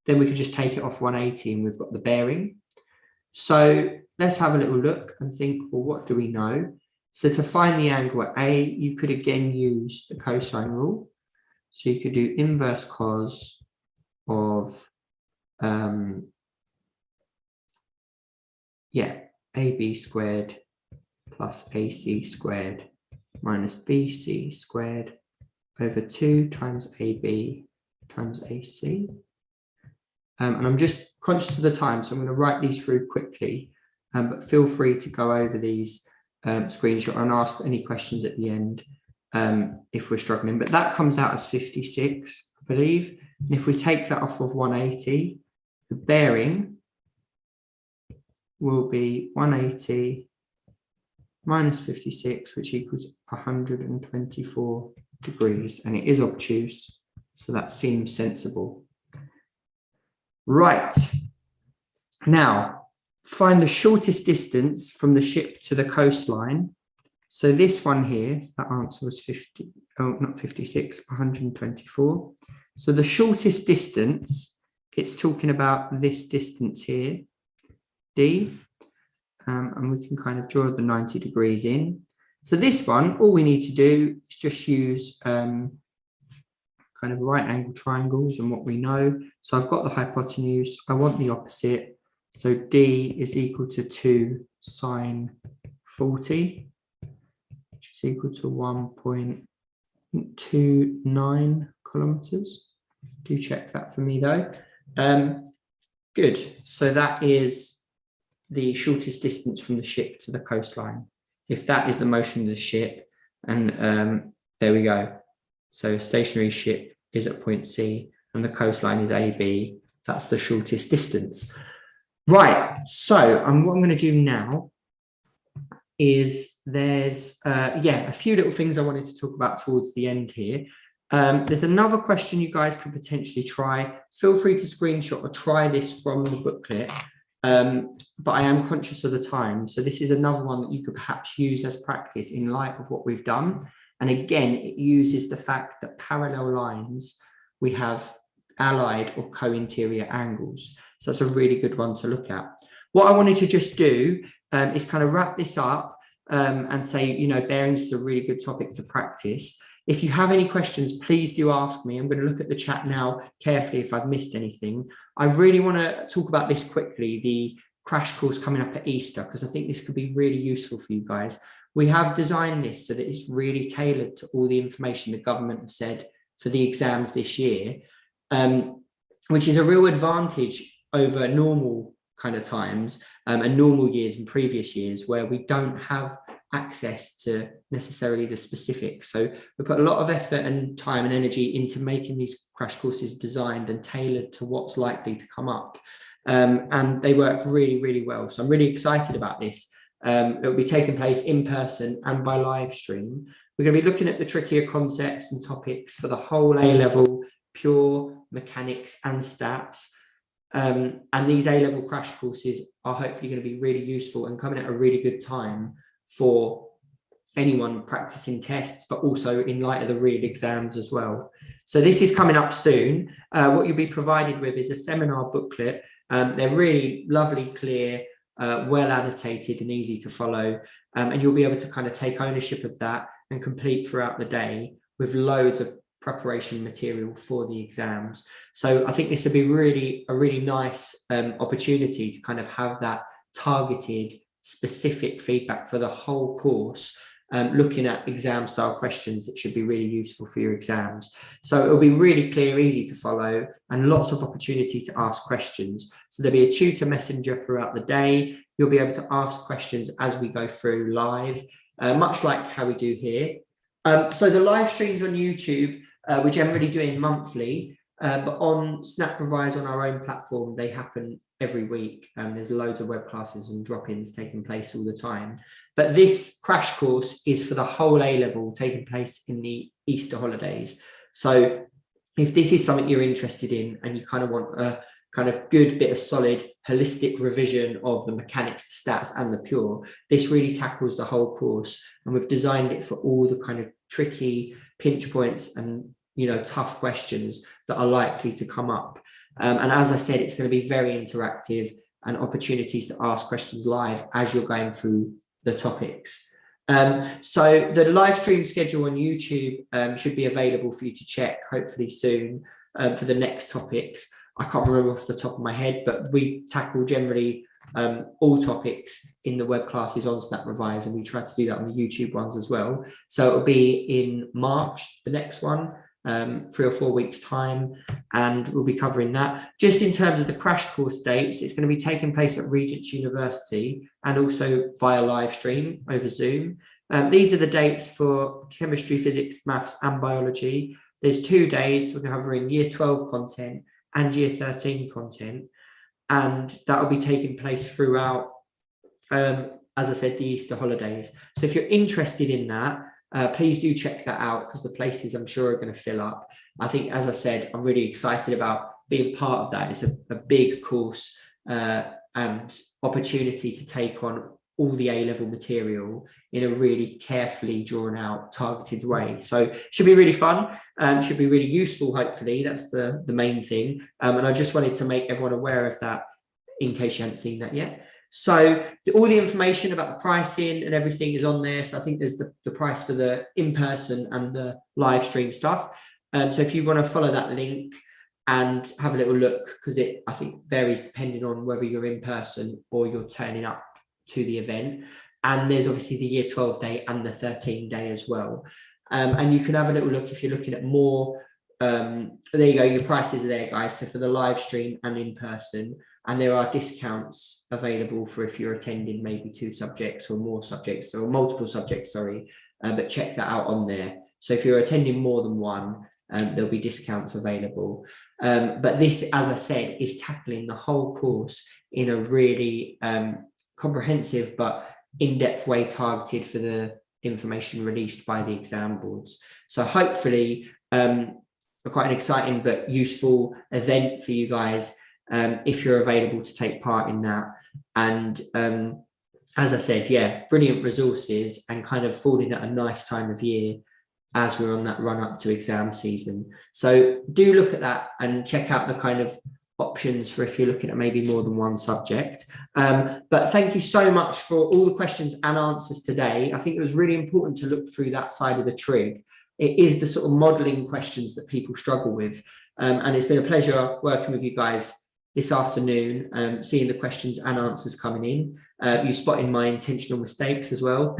then we could just take it off 180 and we've got the bearing. So let's have a little look and think, well, what do we know? So to find the angle at A, you could again use the cosine rule. So you could do inverse cos of, AB squared plus AC squared minus BC squared over 2 times AB times AC. And I'm just conscious of the time, so I'm going to write these through quickly, but feel free to go over these screenshot and ask any questions at the end if we're struggling. But that comes out as 56, I believe. And if we take that off of 180, the bearing will be 180 minus 56, which equals 124 degrees. And it is obtuse, so that seems sensible. Right, now find the shortest distance from the ship to the coastline. So this one here, so that answer was 124. So the shortest distance, it's talking about this distance here, D, and we can kind of draw the 90 degrees in. So this one, all we need to do is just use kind of right angle triangles and what we know. So I've got the hypotenuse, I want the opposite. So D is equal to 2 sine 40, which is equal to 1.29 kilometers. Do check that for me though. Good, so that is the shortest distance from the ship to the coastline. If that is the motion of the ship, and there we go. So a stationary ship is at point C and the coastline is AB. That's the shortest distance. Right, so what I'm going to do now is there's, a few little things I wanted to talk about towards the end here. There's another question you guys could potentially try. Feel free to screenshot or try this from the booklet. But I am conscious of the time. So this is another one that you could perhaps use as practice in light of what we've done. And again, it uses the fact that parallel lines, we have allied or co-interior angles. So that's a really good one to look at. What I wanted to just do is kind of wrap this up and say, bearings is a really good topic to practice. If you have any questions, please do ask me. I'm going to look at the chat now carefully if I've missed anything. I really want to talk about this quickly, the crash course coming up at Easter, because I think this could be really useful for you guys. We have designed this so that it's really tailored to all the information the government have said for the exams this year, which is a real advantage over normal kind of times and normal years and previous years where we don't have access to necessarily the specifics. So we put a lot of effort and time and energy into making these crash courses designed and tailored to what's likely to come up. And they work really, really well. So I'm really excited about this. It will be taking place in person and by live stream. We're going to be looking at the trickier concepts and topics for the whole A-level, pure, mechanics and stats. And these A-level crash courses are hopefully going to be really useful and coming at a really good time for anyone practicing tests, but also in light of the real exams as well. So this is coming up soon. What you'll be provided with is a seminar booklet. They're really lovely, clear, well annotated and easy to follow. And you'll be able to kind of take ownership of that and complete throughout the day with loads of preparation material for the exams. So I think this would be a really nice opportunity to kind of have that targeted, specific feedback for the whole course, looking at exam style questions that should be really useful for your exams. So it'll be really clear, easy to follow, and lots of opportunity to ask questions. So there'll be a tutor messenger throughout the day. You'll be able to ask questions as we go through live, much like how we do here. So the live streams on YouTube, we're generally doing monthly, but on Snap Revise on our own platform, they happen every week. There's loads of web classes and drop-ins taking place all the time. But this crash course is for the whole A-level, taking place in the Easter holidays. So if this is something you're interested in and you kind of want a kind of good bit of solid holistic revision of the mechanics, the stats and the pure, this really tackles the whole course. And we've designed it for all the kind of tricky pinch points and tough questions that are likely to come up. And as I said, it's going to be very interactive and opportunities to ask questions live as you're going through the topics. So the live stream schedule on YouTube should be available for you to check hopefully soon for the next topics. I can't remember off the top of my head, but we tackle generally all topics in the web classes on Snap Revise, and we try to do that on the YouTube ones as well. So it'll be in March, the next one, 3 or 4 weeks time, and we'll be covering that. Just in terms of the crash course dates, it's going to be taking place at Regent's University and also via live stream over Zoom. These are the dates for chemistry, physics, maths and biology. There's 2 days we're covering year 12 content and year 13 content, and that will be taking place throughout, as I said, the Easter holidays. So if you're interested in that, please do check that out, because the places I'm sure are going to fill up. I think, as I said, I'm really excited about being part of that. It's a big course and opportunity to take on all the A-level material in a really carefully drawn out, targeted way. So it should be really fun, should be really useful, hopefully. That's the main thing. And I just wanted to make everyone aware of that in case you hadn't seen that yet. So all the information about the pricing and everything is on there. So I think there's the price for the in-person and the live stream stuff. So if you want to follow that link and have a little look, because it, I think, varies depending on whether you're in person or you're turning up to the event. And there's obviously the year 12 day and the 13 day as well. And you can have a little look if you're looking at more. There you go, your prices are there, guys. So for the live stream and in person, and there are discounts available for if you're attending maybe 2 subjects or more subjects, or multiple subjects, sorry, but check that out on there. So if you're attending more than one, there'll be discounts available. But this, as I said, is tackling the whole course in a really comprehensive but in-depth way, targeted for the information released by the exam boards. So hopefully quite an exciting but useful event for you guys, if you're available to take part in that. And as I said, yeah, brilliant resources and kind of falling at a nice time of year as we're on that run up to exam season. So do look at that and check out the kind of options for if you're looking at maybe more than one subject. But thank you so much for all the questions and answers today. I think it was really important to look through that side of the trig. It is the sort of modelling questions that people struggle with. And it's been a pleasure working with you guys this afternoon, seeing the questions and answers coming in. You spotted my intentional mistakes as well,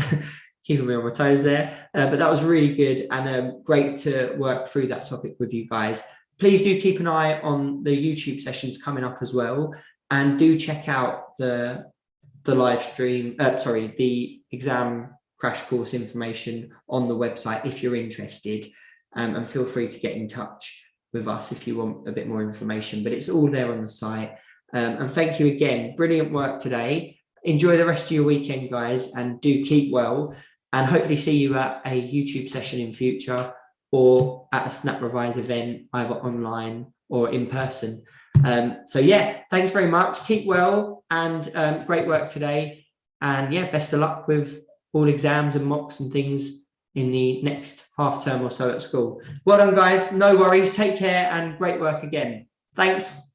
keeping me on my toes there. But that was really good and great to work through that topic with you guys. Please do keep an eye on the YouTube sessions coming up as well. And do check out the live stream, the exam crash course information on the website if you're interested. And feel free to get in touch with us if you want a bit more information, but it's all there on the site. And thank you again. Brilliant work today. enjoy the rest of your weekend, guys, and do keep well, and hopefully see you at a YouTube session in future or at a Snap Revise event, either online or in person. So yeah, thanks very much. Keep well, and great work today. And yeah, best of luck with all exams and mocks and things in the next half term or so at school. Well done, guys. No worries. Take care and great work again. Thanks.